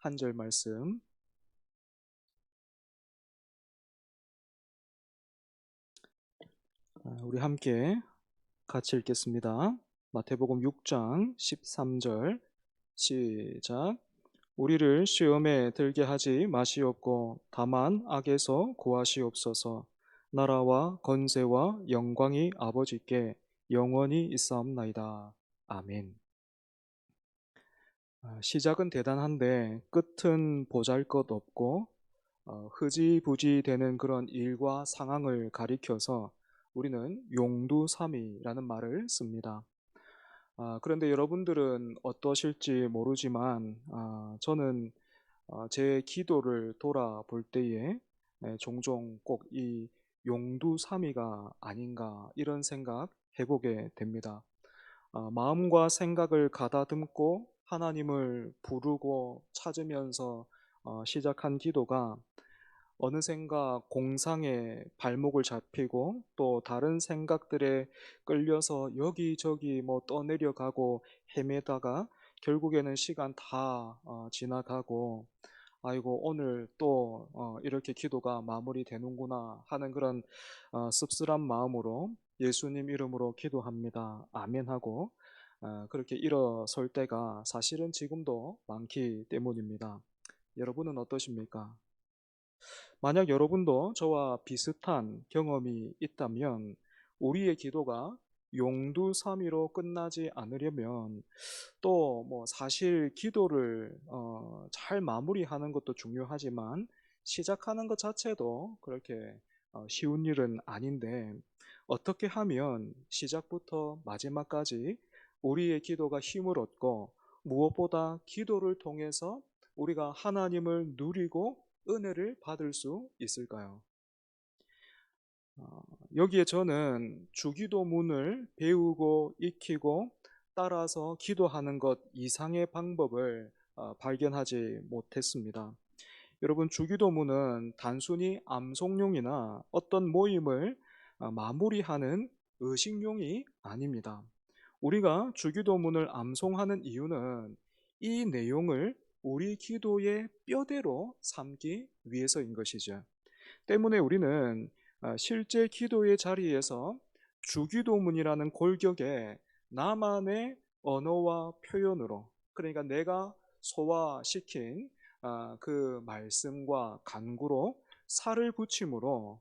한 절 말씀 우리 함께 같이 읽겠습니다. 마태복음 6장 13절 시작. 우리를 시험에 들게 하지 마시옵고 다만 악에서 구하시옵소서. 나라와 건세와 영광이 아버지께 영원히 있사옵나이다. 아멘. 시작은 대단한데 끝은 보잘것없고 흐지부지 되는 그런 일과 상황을 가리켜서 우리는 용두삼이라는 말을 씁니다. 그런데 여러분들은 어떠실지 모르지만 저는 제 기도를 돌아볼 때에 종종 꼭 이 용두삼이가 아닌가 이런 생각 해보게 됩니다. 마음과 생각을 가다듬고 하나님을 부르고 찾으면서 시작한 기도가 어느샌가 공상에 발목을 잡히고 또 다른 생각들에 끌려서 여기저기 뭐 떠내려가고 헤매다가 결국에는 시간 다 지나가고 아이고 오늘 또 이렇게 기도가 마무리되는구나 하는 그런 씁쓸한 마음으로 예수님 이름으로 기도합니다. 아멘 하고 그렇게 일어설 때가 사실은 지금도 많기 때문입니다. 여러분은 어떠십니까? 만약 여러분도 저와 비슷한 경험이 있다면 우리의 기도가 용두사미로 끝나지 않으려면 또 뭐 사실 기도를 잘 마무리하는 것도 중요하지만 시작하는 것 자체도 그렇게 쉬운 일은 아닌데 어떻게 하면 시작부터 마지막까지 우리의 기도가 힘을 얻고 무엇보다 기도를 통해서 우리가 하나님을 누리고 은혜를 받을 수 있을까요? 여기에 저는 주기도문을 배우고 익히고 따라서 기도하는 것 이상의 방법을 발견하지 못했습니다. 여러분, 주기도문은 단순히 암송용이나 어떤 모임을 마무리하는 의식용이 아닙니다. 우리가 주기도문을 암송하는 이유는 이 내용을 우리 기도의 뼈대로 삼기 위해서인 것이죠. 때문에 우리는 실제 기도의 자리에서 주기도문이라는 골격에 나만의 언어와 표현으로, 그러니까 내가 소화시킨 그 말씀과 간구로 살을 붙임으로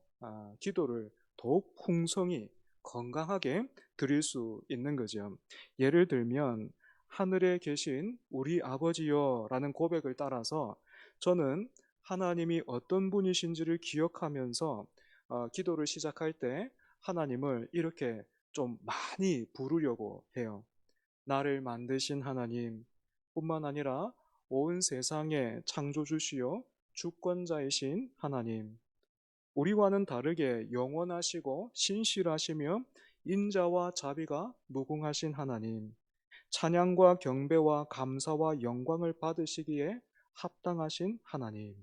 기도를 더욱 풍성히 건강하게 드릴 수 있는 거죠. 예를 들면 하늘에 계신 우리 아버지여 라는 고백을 따라서 저는 하나님이 어떤 분이신지를 기억하면서 기도를 시작할 때 하나님을 이렇게 좀 많이 부르려고 해요. 나를 만드신 하나님 뿐만 아니라 온 세상의 창조주시요 주권자이신 하나님, 우리와는 다르게 영원하시고 신실하시며 인자와 자비가 무궁하신 하나님, 찬양과 경배와 감사와 영광을 받으시기에 합당하신 하나님.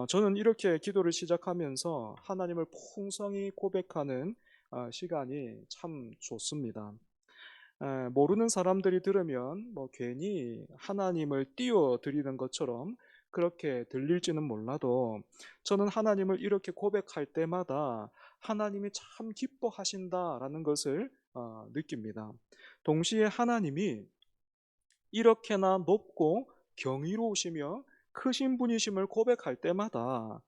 저는 이렇게 기도를 시작하면서 하나님을 풍성히 고백하는 시간이 참 좋습니다. 모르는 사람들이 들으면 뭐 괜히 하나님을 띄워드리는 것처럼 그렇게 들릴지는 몰라도 저는 하나님을 이렇게 고백할 때마다 하나님이 참 기뻐하신다라는 것을 느낍니다. 동시에 하나님이 이렇게나 높고 경이로우시며 크신 분이심을 고백할 때마다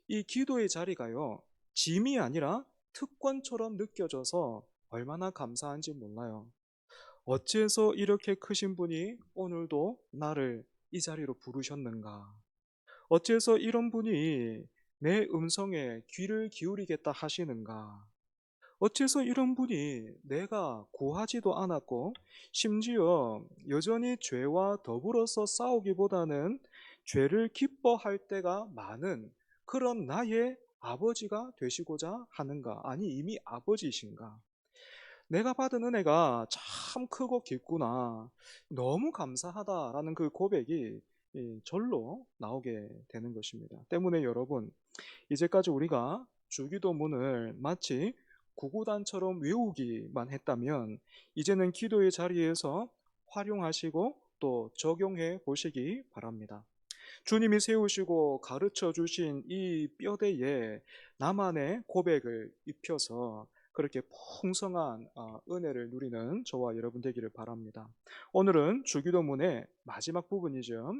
이 기도의 자리가요, 짐이 아니라 특권처럼 느껴져서 얼마나 감사한지 몰라요. 어째서 이렇게 크신 분이 오늘도 나를 이 자리로 부르셨는가? 어째서 이런 분이 내 음성에 귀를 기울이겠다 하시는가? 어째서 이런 분이 내가 구하지도 않았고 심지어 여전히 죄와 더불어서 싸우기보다는 죄를 기뻐할 때가 많은 그런 나의 아버지가 되시고자 하는가? 아니 이미 아버지이신가? 내가 받은 은혜가 참 크고 깊구나. 너무 감사하다라는 그 고백이 절로 나오게 되는 것입니다. 때문에 여러분, 이제까지 우리가 주기도문을 마치 구구단처럼 외우기만 했다면 이제는 기도의 자리에서 활용하시고 또 적용해 보시기 바랍니다. 주님이 세우시고 가르쳐 주신 이 뼈대에 나만의 고백을 입혀서 그렇게 풍성한 은혜를 누리는 저와 여러분 되기를 바랍니다. 오늘은 주기도문의 마지막 부분이죠.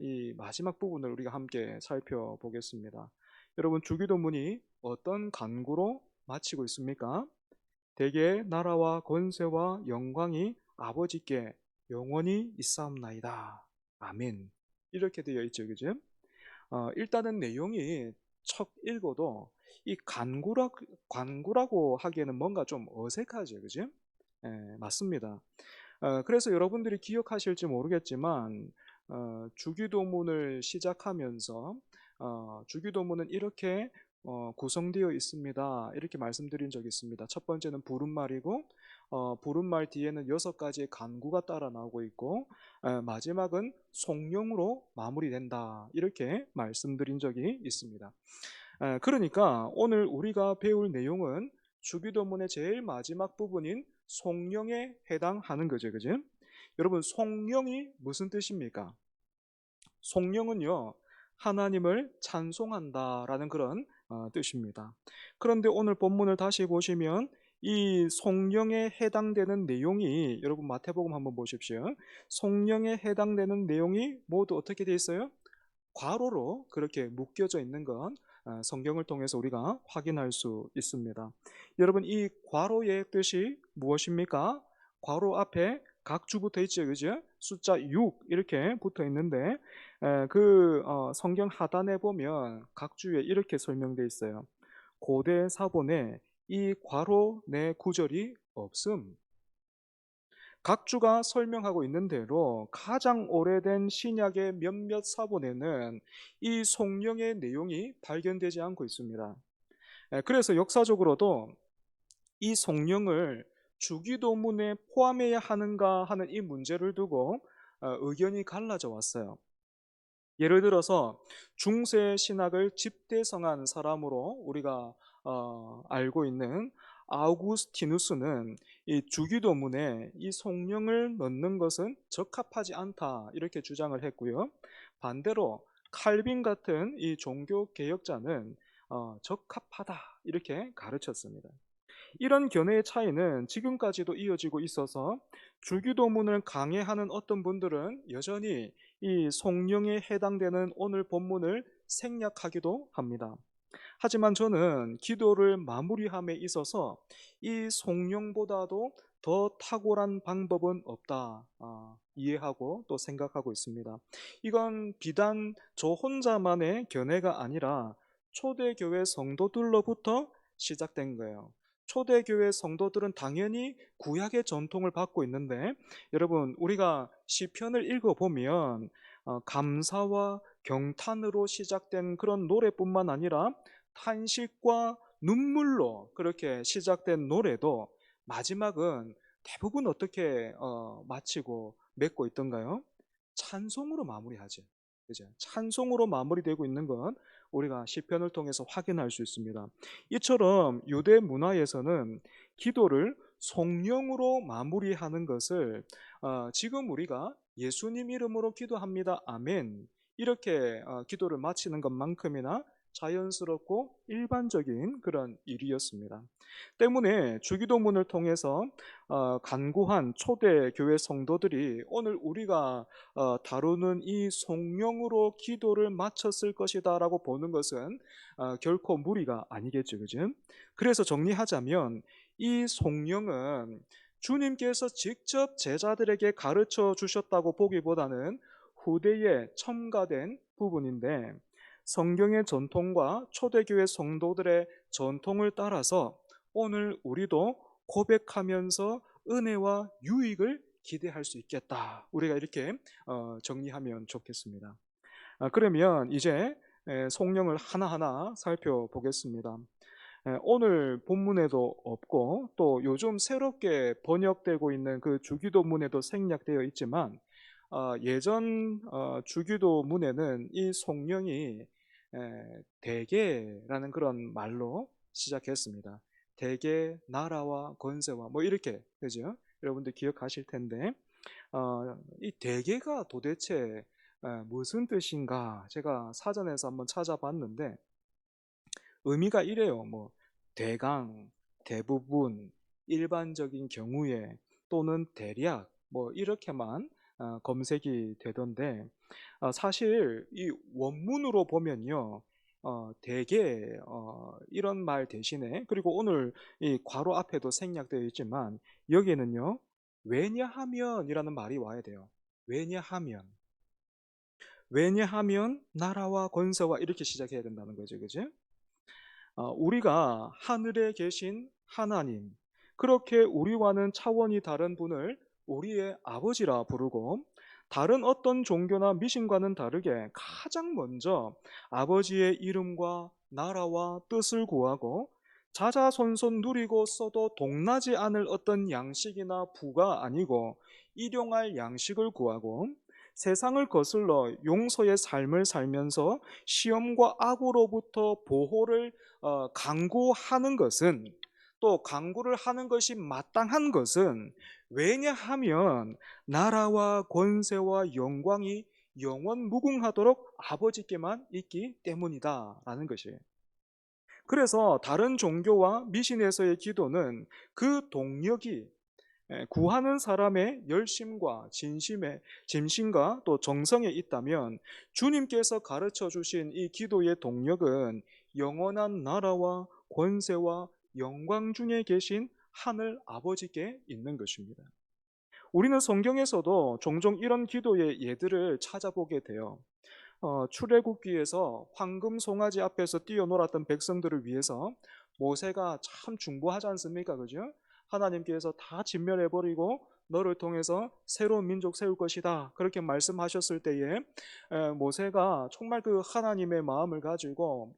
이 마지막 부분을 우리가 함께 살펴보겠습니다. 여러분, 주기도문이 어떤 간구로 마치고 있습니까? 대개 나라와 권세와 영광이 아버지께 영원히 있사옵나이다. 아멘. 이렇게 되어 있죠, 그죠? 일단은 내용이 척 읽어도 이 간구라고 하기에는 뭔가 좀 어색하죠, 그죠? 맞습니다. 그래서 여러분들이 기억하실지 모르겠지만 주기도문을 시작하면서 주기도문은 이렇게 구성되어 있습니다. 이렇게 말씀드린 적이 있습니다. 첫 번째는 부른말이고 부른말 뒤에는 6가지의 간구가 따라 나오고 있고 마지막은 송영으로 마무리된다. 이렇게 말씀드린 적이 있습니다. 그러니까 오늘 우리가 배울 내용은 주기도문의 제일 마지막 부분인 송영에 해당하는 거죠. 그죠? 여러분, 송영이 무슨 뜻입니까? 송영은요, 하나님을 찬송한다라는 그런 뜻입니다. 그런데 오늘 본문을 다시 보시면 이 송영에 해당되는 내용이, 여러분 마태복음 한번 보십시오. 송영에 해당되는 내용이 모두 어떻게 되어 있어요? 괄호로 그렇게 묶여져 있는 건 성경을 통해서 우리가 확인할 수 있습니다. 여러분, 이 괄호의 뜻이 무엇입니까? 괄호 앞에 각주 붙어 있죠, 그죠? 숫자 6 이렇게 붙어 있는데 성경 하단에 보면 각주에 이렇게 설명되어 있어요. 고대 사본에 이 괄호 내 구절이 없음. 각주가 설명하고 있는 대로 가장 오래된 신약의 몇몇 사본에는 이 성령의 내용이 발견되지 않고 있습니다. 그래서 역사적으로도 이 성령을 주기도문에 포함해야 하는가 하는 이 문제를 두고 의견이 갈라져 왔어요. 예를 들어서 중세 신학을 집대성한 사람으로 우리가 알고 있는 아우구스티누스는 이 주기도문에 이 성령을 넣는 것은 적합하지 않다 이렇게 주장을 했고요. 반대로 칼빈 같은 이 종교 개혁자는 적합하다 이렇게 가르쳤습니다. 이런 견해의 차이는 지금까지도 이어지고 있어서 주기도문을 강해하는 어떤 분들은 여전히 이 성령에 해당되는 오늘 본문을 생략하기도 합니다. 하지만 저는 기도를 마무리함에 있어서 이 성령보다도 더 탁월한 방법은 없다 이해하고 또 생각하고 있습니다. 이건 비단 저 혼자만의 견해가 아니라 초대교회 성도들로부터 시작된 거예요. 초대교회 성도들은 당연히 구약의 전통을 받고 있는데 여러분, 우리가 시편을 읽어보면 감사와 경탄으로 시작된 그런 노래뿐만 아니라 탄식과 눈물로 그렇게 시작된 노래도 마지막은 대부분 어떻게 마치고 맺고 있던가요? 찬송으로 마무리하죠. 그죠? 찬송으로 마무리되고 있는 건 우리가 시편을 통해서 확인할 수 있습니다. 이처럼 유대 문화에서는 기도를 성령으로 마무리하는 것을 지금 우리가 예수님 이름으로 기도합니다. 아멘. 이렇게 기도를 마치는 것만큼이나 자연스럽고 일반적인 그런 일이었습니다. 때문에 주기도문을 통해서 간구한 초대 교회 성도들이 오늘 우리가 다루는 이 성령으로 기도를 마쳤을 것이다 라고 보는 것은 결코 무리가 아니겠죠, 그죠? 그래서 정리하자면 이 성령은 주님께서 직접 제자들에게 가르쳐 주셨다고 보기보다는 후대에 첨가된 부분인데 성경의 전통과 초대교회 성도들의 전통을 따라서 오늘 우리도 고백하면서 은혜와 유익을 기대할 수 있겠다. 우리가 이렇게 정리하면 좋겠습니다. 그러면 이제 성령을 하나하나 살펴보겠습니다. 오늘 본문에도 없고 또 요즘 새롭게 번역되고 있는 그 주기도문에도 생략되어 있지만 예전 주기도문에는 이 성령이 대계라는 그런 말로 시작했습니다. 대계, 나라와 권세와 뭐 이렇게 그죠? 여러분들 기억하실 텐데 이 대계가 도대체 무슨 뜻인가 제가 사전에서 한번 찾아봤는데 의미가 이래요. 뭐 대강, 대부분, 일반적인 경우에 또는 대략 뭐 이렇게만 검색이 되던데 사실 이 원문으로 보면요. 대개 이런 말 대신에 그리고 오늘 이 괄호 앞에도 생략되어 있지만 여기에는요. 왜냐하면이라는 말이 와야 돼요. 왜냐하면. 왜냐하면 나라와 권세와 이렇게 시작해야 된다는 거죠. 그죠? 우리가 하늘에 계신 하나님, 그렇게 우리와는 차원이 다른 분을 우리의 아버지라 부르고 다른 어떤 종교나 미신과는 다르게 가장 먼저 아버지의 이름과 나라와 뜻을 구하고 자자손손 누리고 써도 동나지 않을 어떤 양식이나 부가 아니고 일용할 양식을 구하고 세상을 거슬러 용서의 삶을 살면서 시험과 악으로부터 보호를 강구하는 것은 또 강구를 하는 것이 마땅한 것은 왜냐하면 나라와 권세와 영광이 영원 무궁하도록 아버지께만 있기 때문이다라는 것이에요. 그래서 다른 종교와 미신에서의 기도는 그 동력이 구하는 사람의 열심과 진심과 또 정성에 있다면 주님께서 가르쳐 주신 이 기도의 동력은 영원한 나라와 권세와 영광 중에 계신 하늘 아버지께 있는 것입니다. 우리는 성경에서도 종종 이런 기도의 예들을 찾아보게 돼요. 출애굽기에서 황금 송아지 앞에서 뛰어놀았던 백성들을 위해서 모세가 참 중보하지 않습니까? 그죠? 하나님께서 다 진멸해버리고 너를 통해서 새로운 민족 세울 것이다. 그렇게 말씀하셨을 때에 모세가 정말 그 하나님의 마음을 가지고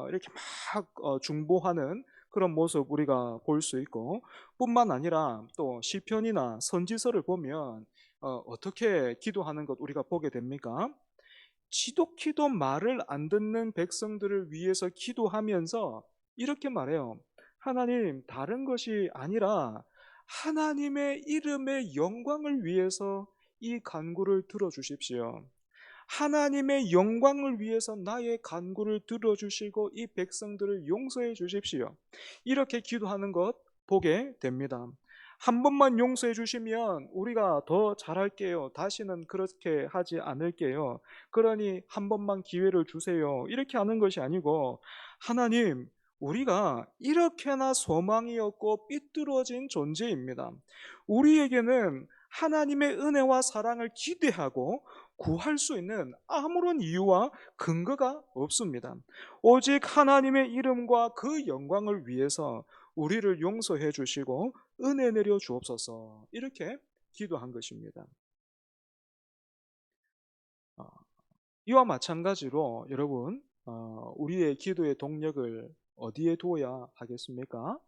이렇게 막 중보하는 그런 모습 우리가 볼 수 있고 뿐만 아니라 또 시편이나 선지서를 보면 어떻게 기도하는 것 우리가 보게 됩니까? 지독히도 말을 안 듣는 백성들을 위해서 기도하면서 이렇게 말해요. 하나님, 다른 것이 아니라 하나님의 이름의 영광을 위해서 이 간구를 들어주십시오. 하나님의 영광을 위해서 나의 간구를 들어주시고 이 백성들을 용서해 주십시오. 이렇게 기도하는 것 보게 됩니다. 한 번만 용서해 주시면 우리가 더 잘할게요. 다시는 그렇게 하지 않을게요. 그러니 한 번만 기회를 주세요. 이렇게 하는 것이 아니고 하나님, 우리가 이렇게나 소망이 없고 삐뚤어진 존재입니다. 우리에게는 하나님의 은혜와 사랑을 기대하고 구할 수 있는 아무런 이유와 근거가 없습니다. 오직 하나님의 이름과 그 영광을 위해서 우리를 용서해 주시고 은혜 내려 주옵소서 이렇게 기도한 것입니다. 어, 이와 마찬가지로 여러분 우리의 기도의 동력을 어디에 두어야 하겠습니까?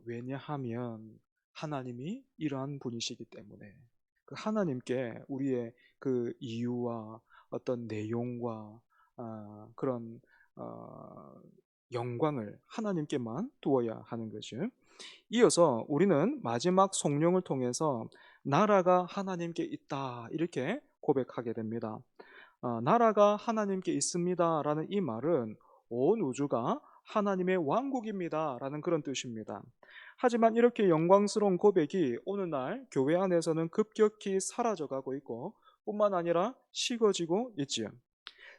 왜냐하면 하나님이 이러한 분이시기 때문에 그 하나님께 우리의 그 이유와 어떤 내용과 그런 영광을 하나님께만 두어야 하는 것이요. 이어서 우리는 마지막 성령을 통해서 나라가 하나님께 있다 이렇게 고백하게 됩니다. 나라가 하나님께 있습니다라는 이 말은 온 우주가 하나님의 왕국입니다라는 그런 뜻입니다. 하지만 이렇게 영광스러운 고백이 오늘날 교회 안에서는 급격히 사라져가고 있고 뿐만 아니라 식어지고 있지요.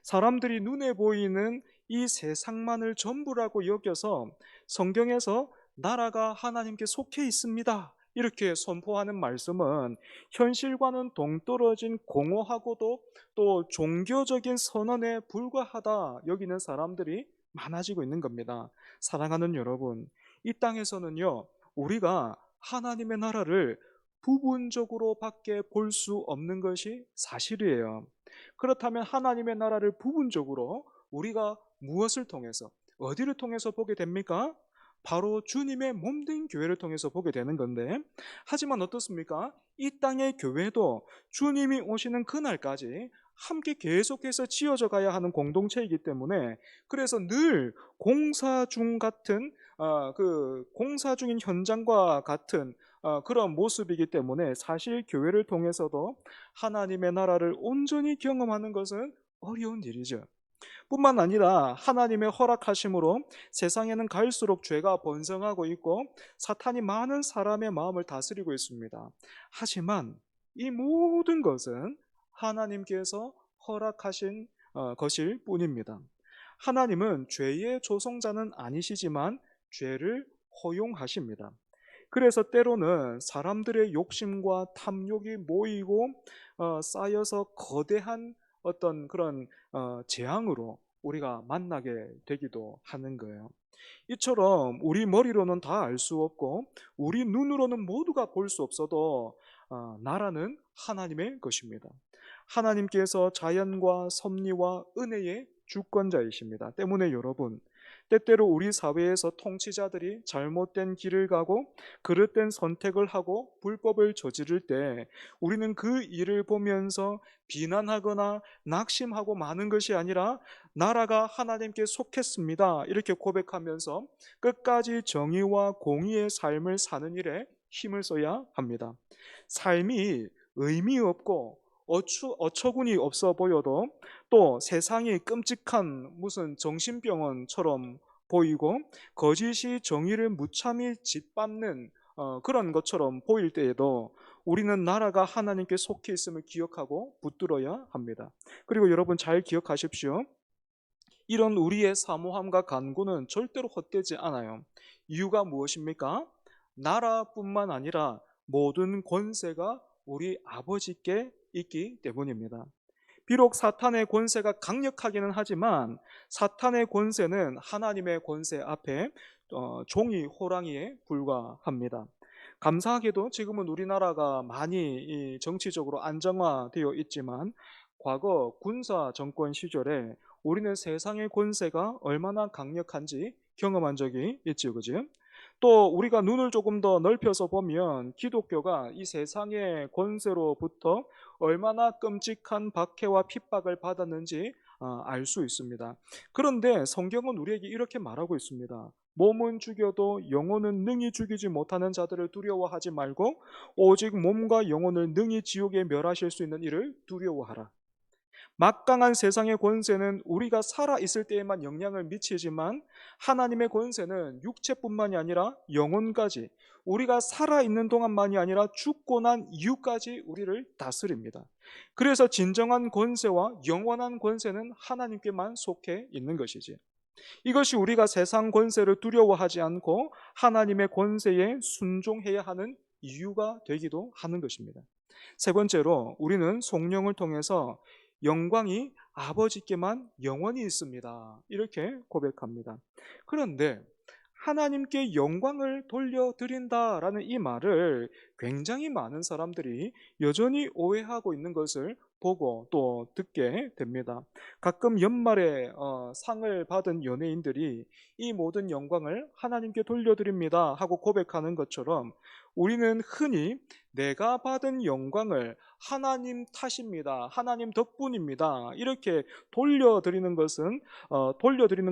사람들이 눈에 보이는 이 세상만을 전부라고 여겨서 성경에서 나라가 하나님께 속해 있습니다. 이렇게 선포하는 말씀은 현실과는 동떨어진 공허하고도 또 종교적인 선언에 불과하다 여기는 사람들이 많아지고 있는 겁니다. 사랑하는 여러분, 이 땅에서는요, 우리가 하나님의 나라를 부분적으로 밖에 볼 수 없는 것이 사실이에요. 그렇다면 하나님의 나라를 부분적으로 우리가 무엇을 통해서, 어디를 통해서 보게 됩니까? 바로 주님의 몸된 교회를 통해서 보게 되는 건데, 하지만 어떻습니까? 이 땅의 교회도 주님이 오시는 그날까지 함께 계속해서 지어져 가야 하는 공동체이기 때문에, 그래서 늘 공사 중 같은 공사 중인 현장과 같은 그런 모습이기 때문에, 사실 교회를 통해서도 하나님의 나라를 온전히 경험하는 것은 어려운 일이죠. 뿐만 아니라 하나님의 허락하심으로 세상에는 갈수록 죄가 번성하고 있고 사탄이 많은 사람의 마음을 다스리고 있습니다. 하지만 이 모든 것은 하나님께서 허락하신 것일 뿐입니다. 하나님은 죄의 조성자는 아니시지만 죄를 허용하십니다. 그래서 때로는 사람들의 욕심과 탐욕이 모이고 쌓여서 거대한 어떤 그런 재앙으로 우리가 만나게 되기도 하는 거예요. 이처럼 우리 머리로는 다 알 수 없고 우리 눈으로는 모두가 볼 수 없어도 나라는 하나님의 것입니다. 하나님께서 자연과 섭리와 은혜의 주권자이십니다. 때문에 여러분, 때때로 우리 사회에서 통치자들이 잘못된 길을 가고 그릇된 선택을 하고 불법을 저지를 때 우리는 그 일을 보면서 비난하거나 낙심하고 마는 것이 아니라 나라가 하나님께 속했습니다, 이렇게 고백하면서 끝까지 정의와 공의의 삶을 사는 일에 힘을 써야 합니다. 삶이 의미 없고 어처구니 없어 보여도, 또 세상이 끔찍한 무슨 정신병원처럼 보이고 거짓이 정의를 무참히 짓밟는 그런 것처럼 보일 때에도 우리는 나라가 하나님께 속해 있음을 기억하고 붙들어야 합니다. 그리고 여러분 잘 기억하십시오. 이런 우리의 사모함과 간구는 절대로 헛되지 않아요. 이유가 무엇입니까? 나라뿐만 아니라 모든 권세가 우리 아버지께 있기 때문입니다. 비록 사탄의 권세가 강력하기는 하지만 사탄의 권세는 하나님의 권세 앞에 종이 호랑이에 불과합니다. 감사하게도 지금은 우리나라가 많이 정치적으로 안정화되어 있지만, 과거 군사 정권 시절에 우리는 세상의 권세가 얼마나 강력한지 경험한 적이 있죠, 그죠? 또 우리가 눈을 조금 더 넓혀서 보면 기독교가 이 세상의 권세로부터 얼마나 끔찍한 박해와 핍박을 받았는지 알 수 있습니다. 그런데 성경은 우리에게 이렇게 말하고 있습니다. 몸은 죽여도 영혼은 능히 죽이지 못하는 자들을 두려워하지 말고 오직 몸과 영혼을 능히 지옥에 멸하실 수 있는 이를 두려워하라. 막강한 세상의 권세는 우리가 살아있을 때에만 영향을 미치지만, 하나님의 권세는 육체뿐만이 아니라 영혼까지, 우리가 살아있는 동안만이 아니라 죽고 난 이후까지 우리를 다스립니다. 그래서 진정한 권세와 영원한 권세는 하나님께만 속해 있는 것이지. 이것이 우리가 세상 권세를 두려워하지 않고 하나님의 권세에 순종해야 하는 이유가 되기도 하는 것입니다. 세 번째로, 우리는 성령을 통해서 영광이 아버지께만 영원히 있습니다, 이렇게 고백합니다. 그런데 하나님께 영광을 돌려드린다라는 이 말을 굉장히 많은 사람들이 여전히 오해하고 있는 것을 보고 또 듣게 됩니다. 가끔 연말에 상을 받은 연예인들이 이 모든 영광을 하나님께 돌려드립니다 하고 고백하는 것처럼, 우리는 흔히 내가 받은 영광을 하나님 탓입니다, 하나님 덕분입니다, 이렇게 돌려드리는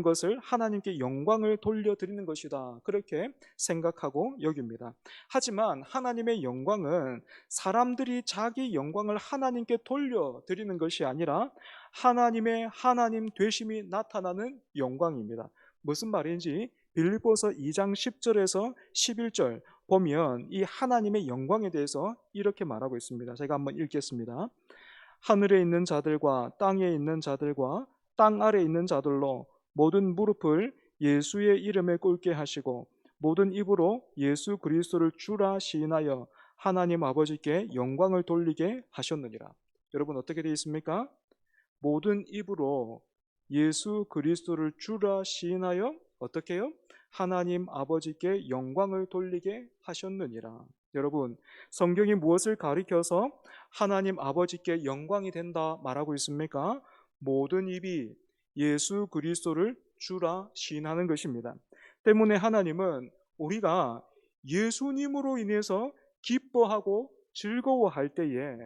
것을 하나님께 영광을 돌려드리는 것이다, 그렇게 생각하고 여깁니다. 하지만 하나님의 영광은 사람들이 자기 영광을 하나님께 돌려드리는 것이 아니라 하나님의 하나님 되심이 나타나는 영광입니다. 무슨 말인지 빌립보서 2장 10절에서 11절 보면 이 하나님의 영광에 대해서 이렇게 말하고 있습니다. 제가 한번 읽겠습니다. 하늘에 있는 자들과 땅에 있는 자들과 땅 아래 있는 자들로 모든 무릎을 예수의 이름에 꿇게 하시고 모든 입으로 예수 그리스도를 주라 시인하여 하나님 아버지께 영광을 돌리게 하셨느니라. 여러분 어떻게 되어 있습니까? 모든 입으로 예수 그리스도를 주라 시인하여 어떻게 해요? 하나님 아버지께 영광을 돌리게 하셨느니라. 여러분, 성경이 무엇을 가리켜서 하나님 아버지께 영광이 된다 말하고 있습니까? 모든 입이 예수 그리스도를 주라 시인하는 것입니다. 때문에 하나님은 우리가 예수님으로 인해서 기뻐하고 즐거워할 때에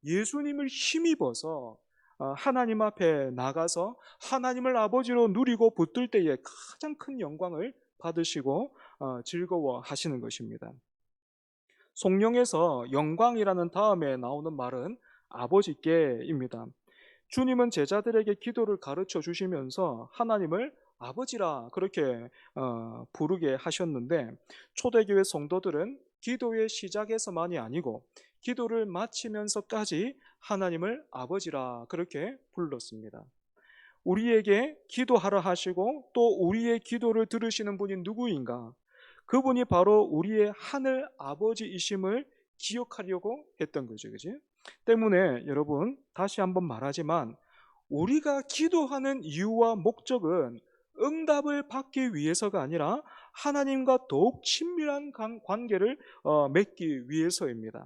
예수님을 힘입어서 하나님 앞에 나가서 하나님을 아버지로 누리고 붙들 때에 가장 큰 영광을 받으시고 즐거워하시는 것입니다. 성령에서 영광이라는 다음에 나오는 말은 아버지께입니다. 주님은 제자들에게 기도를 가르쳐 주시면서 하나님을 아버지라 그렇게 부르게 하셨는데, 초대교회 성도들은 기도의 시작에서만이 아니고 기도를 마치면서까지 하나님을 아버지라 그렇게 불렀습니다. 우리에게 기도하라 하시고 또 우리의 기도를 들으시는 분이 누구인가? 그분이 바로 우리의 하늘 아버지이심을 기억하려고 했던 거죠. 그지? 때문에 여러분, 다시 한번 말하지만 우리가 기도하는 이유와 목적은 응답을 받기 위해서가 아니라 하나님과 더욱 친밀한 관계를 맺기 위해서입니다.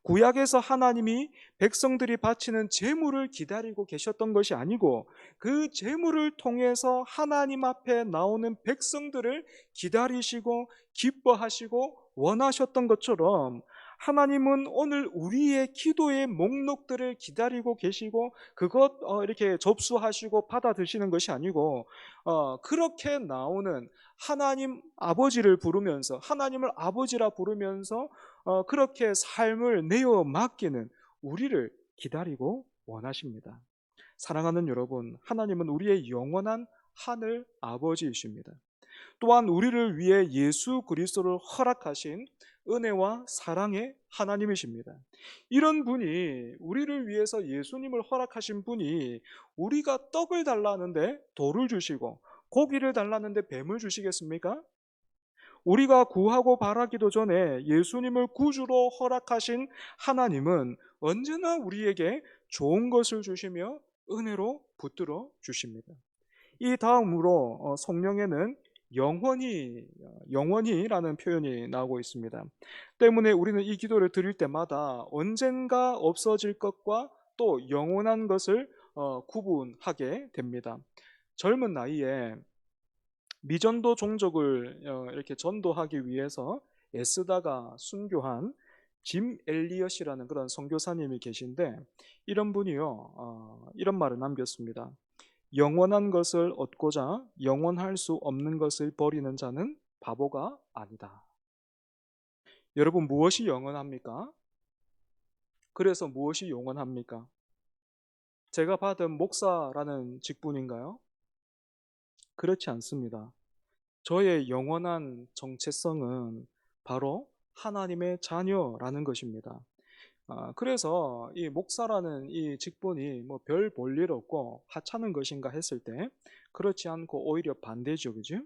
구약에서 하나님이 백성들이 바치는 제물을 기다리고 계셨던 것이 아니고 그 제물을 통해서 하나님 앞에 나오는 백성들을 기다리시고 기뻐하시고 원하셨던 것처럼, 하나님은 오늘 우리의 기도의 목록들을 기다리고 계시고 그것 이렇게 접수하시고 받아 드시는 것이 아니고, 그렇게 나오는 하나님 아버지를 부르면서, 하나님을 아버지라 부르면서 그렇게 삶을 내어 맡기는 우리를 기다리고 원하십니다. 사랑하는 여러분, 하나님은 우리의 영원한 하늘 아버지이십니다. 또한 우리를 위해 예수 그리스도를 허락하신 은혜와 사랑의 하나님이십니다. 이런 분이, 우리를 위해서 예수님을 허락하신 분이 우리가 떡을 달라는데 돌을 주시고 고기를 달라는데 뱀을 주시겠습니까? 우리가 구하고 바라기도 전에 예수님을 구주로 허락하신 하나님은 언제나 우리에게 좋은 것을 주시며 은혜로 붙들어 주십니다. 이 다음으로 성령에는 영원히라는 표현이 나오고 있습니다. 때문에 우리는 이 기도를 드릴 때마다 언젠가 없어질 것과 또 영원한 것을 구분하게 됩니다. 젊은 나이에 미전도 종족을 이렇게 전도하기 위해서 애쓰다가 순교한 짐 엘리엇이라는 그런 선교사님이 계신데, 이런 분이요 이런 말을 남겼습니다. 영원한 것을 얻고자 영원할 수 없는 것을 버리는 자는 바보가 아니다. 여러분, 무엇이 영원합니까? 그래서 무엇이 영원합니까? 제가 받은 목사라는 직분인가요? 그렇지 않습니다. 저의 영원한 정체성은 바로 하나님의 자녀라는 것입니다. 그래서 이 목사라는 이 직분이 뭐 별 볼일 없고 하찮은 것인가 했을 때 그렇지 않고 오히려 반대죠. 그죠?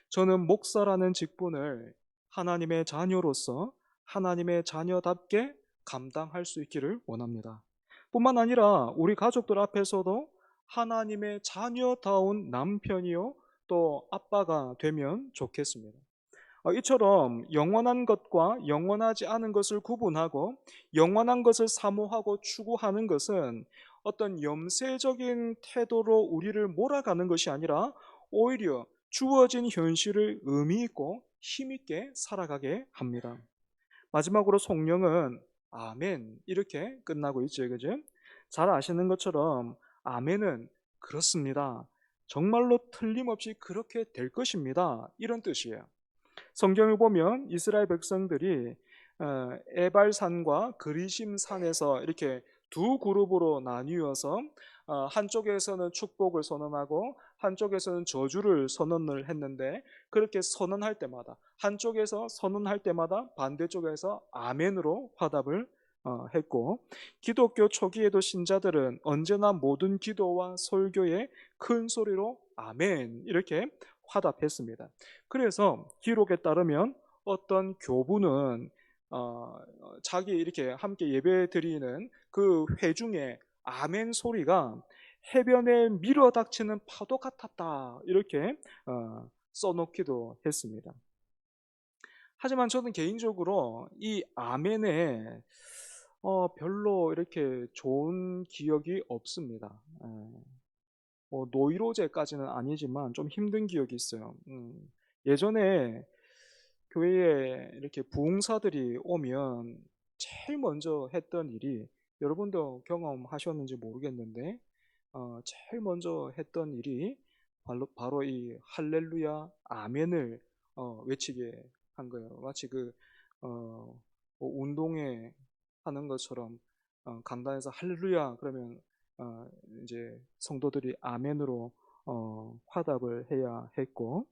저는 목사라는 직분을 하나님의 자녀로서 하나님의 자녀답게 감당할 수 있기를 원합니다. 뿐만 아니라 우리 가족들 앞에서도 하나님의 자녀다운 남편이요 또 아빠가 되면 좋겠습니다. 이처럼 영원한 것과 영원하지 않은 것을 구분하고 영원한 것을 사모하고 추구하는 것은 어떤 염세적인 태도로 우리를 몰아가는 것이 아니라 오히려 주어진 현실을 의미 있고 힘 있게 살아가게 합니다. 마지막으로 성령은 아멘 이렇게 끝나고 있죠. 그죠? 잘 아시는 것처럼 아멘은 그렇습니다, 정말로 틀림없이 그렇게 될 것입니다, 이런 뜻이에요. 성경을 보면 이스라엘 백성들이 에발산과 그리심산에서 이렇게 두 그룹으로 나뉘어서 한쪽에서는 축복을 선언하고 한쪽에서는 저주를 선언을 했는데, 그렇게 선언할 때마다, 한쪽에서 선언할 때마다 반대쪽에서 아멘으로 화답을 했고, 기독교 초기에도 신자들은 언제나 모든 기도와 설교에 큰 소리로 아멘 이렇게 화답했습니다. 그래서 기록에 따르면 어떤 교부는 자기 이렇게 함께 예배 드리는 그 회중의 아멘 소리가 해변에 밀어닥치는 파도 같았다 이렇게 써놓기도 했습니다. 하지만 저는 개인적으로 이 아멘에 별로 이렇게 좋은 기억이 없습니다. 노이로제까지는 아니지만 좀 힘든 기억이 있어요. 예전에 교회에 이렇게 부흥사들이 오면 제일 먼저 했던 일이, 여러분도 경험하셨는지 모르겠는데 제일 먼저 했던 일이 바로 이 할렐루야 아멘을 외치게 한 거예요. 마치 뭐 운동회 하는 것처럼 강단에서 할렐루야 그러면 어, 이제 성도들이 아멘으로 화답을 해야 했고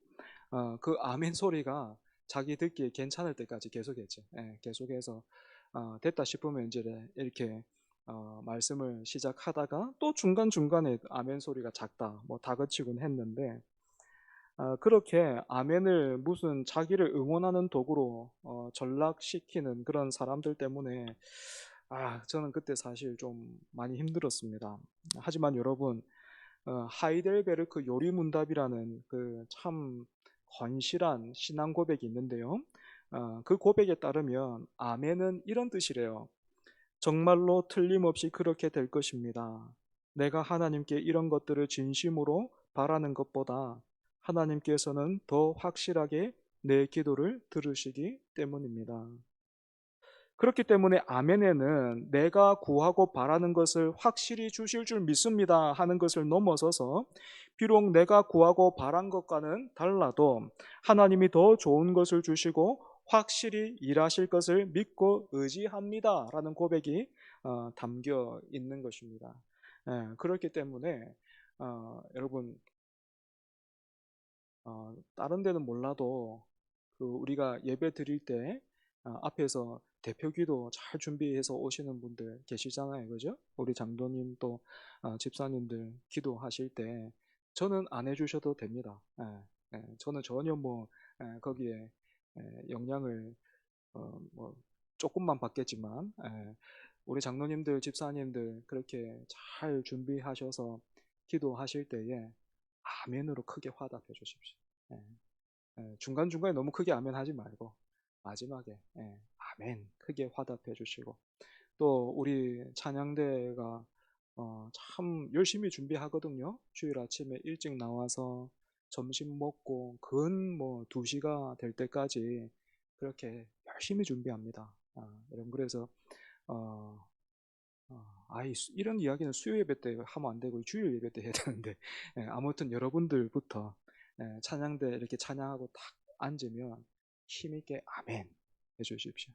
그 아멘 소리가 자기 듣기에 괜찮을 때까지 계속했죠. 예, 계속해서 됐다 싶으면 이제 이렇게 말씀을 시작하다가 또 중간중간에 아멘 소리가 작다 뭐 다그치곤 했는데 그렇게 아멘을 무슨 자기를 응원하는 도구로 전락시키는 그런 사람들 때문에 저는 그때 사실 좀 많이 힘들었습니다. 하지만 여러분 하이델베르크 요리문답이라는 그 참 건실한 신앙 고백이 있는데요. 그 고백에 따르면 아멘은 이런 뜻이래요. 정말로 틀림없이 그렇게 될 것입니다. 내가 하나님께 이런 것들을 진심으로 바라는 것보다 하나님께서는 더 확실하게 내 기도를 들으시기 때문입니다. 그렇기 때문에 아멘에는 내가 구하고 바라는 것을 확실히 주실 줄 믿습니다 하는 것을 넘어서서 비록 내가 구하고 바란 것과는 달라도 하나님이 더 좋은 것을 주시고 확실히 일하실 것을 믿고 의지합니다 라는 고백이 담겨 있는 것입니다. 그렇기 때문에 여러분 다른 데는 몰라도 우리가 예배 드릴 때 앞에서 대표 기도 잘 준비해서 오시는 분들 계시잖아요. 그죠? 우리 장로님 또 집사님들 기도하실 때 저는 안 해주셔도 됩니다. 저는 전혀 뭐 거기에 영향을 뭐 조금만 받겠지만 우리 장로님들 집사님들 그렇게 잘 준비하셔서 기도하실 때에 아멘으로 크게 화답해 주십시오. 예. 중간중간에 너무 크게 아멘 하지 말고 마지막에 아멘 크게 화답해 주시고 또 우리 찬양대가 참 열심히 준비하거든요. 주일 아침에 일찍 나와서 점심 먹고 근 뭐 2시가 될 때까지 그렇게 열심히 준비합니다. 여러분 그래서 어, 이런 이야기는 수요 예배 때 하면 안 되고 주일 예배 때 해야 되는데 아무튼 여러분들부터 찬양대 이렇게 찬양하고 딱 앉으면 힘있게 아멘 해주십시오.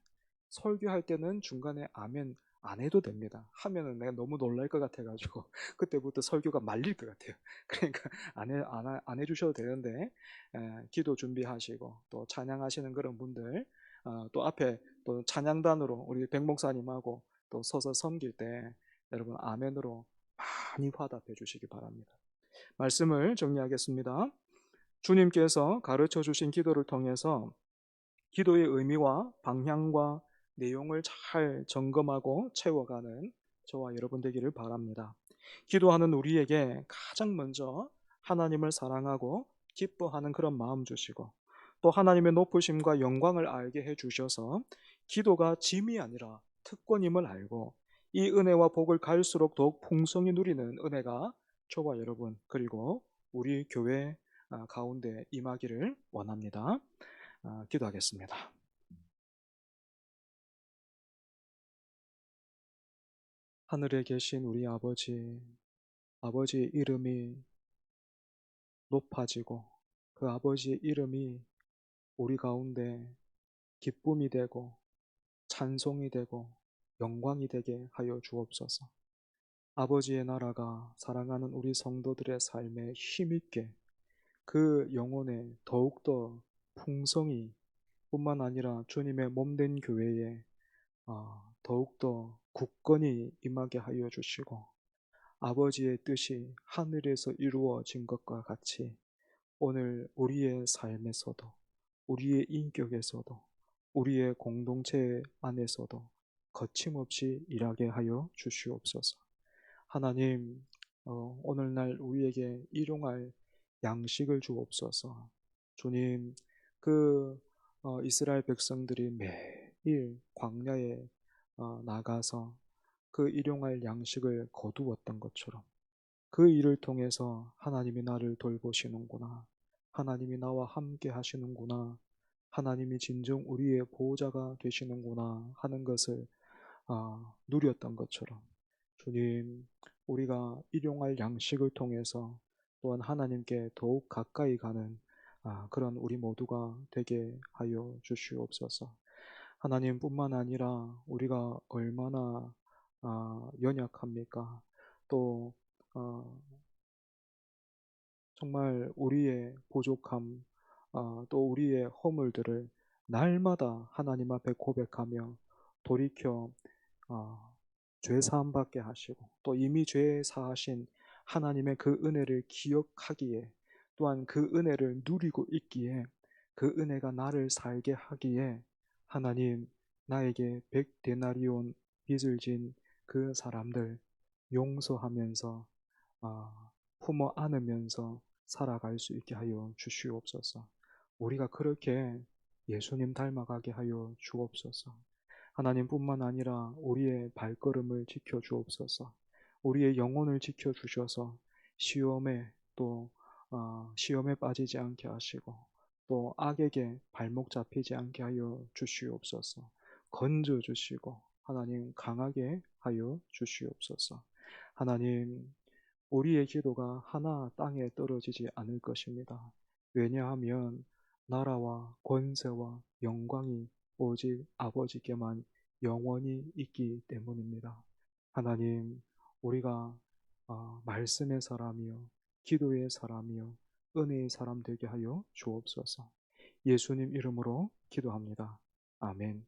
설교할 때는 중간에 아멘 안 해도 됩니다. 하면은 내가 너무 놀랄 것 같아가지고 그때부터 설교가 말릴 것 같아요. 그러니까 안 해주셔도 되는데 기도 준비하시고 또 찬양하시는 그런 분들 또 앞에 또 찬양단으로 우리 백 목사님하고 또 서서 섬길 때 여러분 아멘으로 많이 화답해 주시기 바랍니다. 말씀을 정리하겠습니다. 주님께서 가르쳐 주신 기도를 통해서 기도의 의미와 방향과 내용을 잘 점검하고 채워가는 저와 여러분 되기를 바랍니다. 기도하는 우리에게 가장 먼저 하나님을 사랑하고 기뻐하는 그런 마음 주시고 또 하나님의 높으심과 영광을 알게 해주셔서 기도가 짐이 아니라 특권임을 알고 이 은혜와 복을 갈수록 더욱 풍성히 누리는 은혜가 저와 여러분 그리고 우리 교회 가운데 임하기를 원합니다. 기도하겠습니다. 하늘에 계신 우리 아버지, 아버지의 이름이 높아지고 그 아버지의 이름이 우리 가운데 기쁨이 되고 찬송이 되고 영광이 되게 하여 주옵소서. 아버지의 나라가 사랑하는 우리 성도들의 삶에 힘있게 그 영혼에 더욱더 풍성히 뿐만 아니라 주님의 몸된 교회에 더욱더 굳건히 임하게 하여 주시고 아버지의 뜻이 하늘에서 이루어진 것과 같이 오늘 우리의 삶에서도 우리의 인격에서도 우리의 공동체 안에서도 거침없이 일하게 하여 주시옵소서. 하나님, 오늘날 우리에게 일용할 양식을 주옵소서. 주님, 이스라엘 백성들이 매일 광야에 나가서 그 일용할 양식을 거두었던 것처럼 그 일을 통해서 하나님이 나를 돌보시는구나. 하나님이 나와 함께 하시는구나. 하나님이 진정 우리의 보호자가 되시는구나 하는 것을 누렸던 것처럼 주님, 우리가 일용할 양식을 통해서 또한 하나님께 더욱 가까이 가는 그런 우리 모두가 되게 하여 주시옵소서. 하나님뿐만 아니라 우리가 얼마나 연약합니까? 또 어, 정말 우리의 부족함, 또 우리의 허물들을 날마다 하나님 앞에 고백하며 돌이켜 죄 사함 받게 하시고 또 이미 죄 사하신 하나님의 그 은혜를 기억하기에 또한 그 은혜를 누리고 있기에 그 은혜가 나를 살게 하기에 하나님 나에게 100데나리온 빚을 진 그 사람들 용서하면서 품어 안으면서 살아갈 수 있게 하여 주시옵소서. 우리가 그렇게 예수님 닮아가게 하여 주옵소서. 하나님뿐만 아니라 우리의 발걸음을 지켜 주옵소서. 우리의 영혼을 지켜 주셔서 시험에 또 시험에 빠지지 않게 하시고 또 악에게 발목 잡히지 않게 하여 주시옵소서. 건져 주시고 하나님 강하게 하여 주시옵소서. 하나님 우리의 기도가 하나 땅에 떨어지지 않을 것입니다. 왜냐하면 나라와 권세와 영광이 오직 아버지께만 영원히 있기 때문입니다. 하나님, 우리가 말씀의 사람이요, 기도의 사람이요, 은혜의 사람 되게 하여 주옵소서. 예수님 이름으로 기도합니다. 아멘.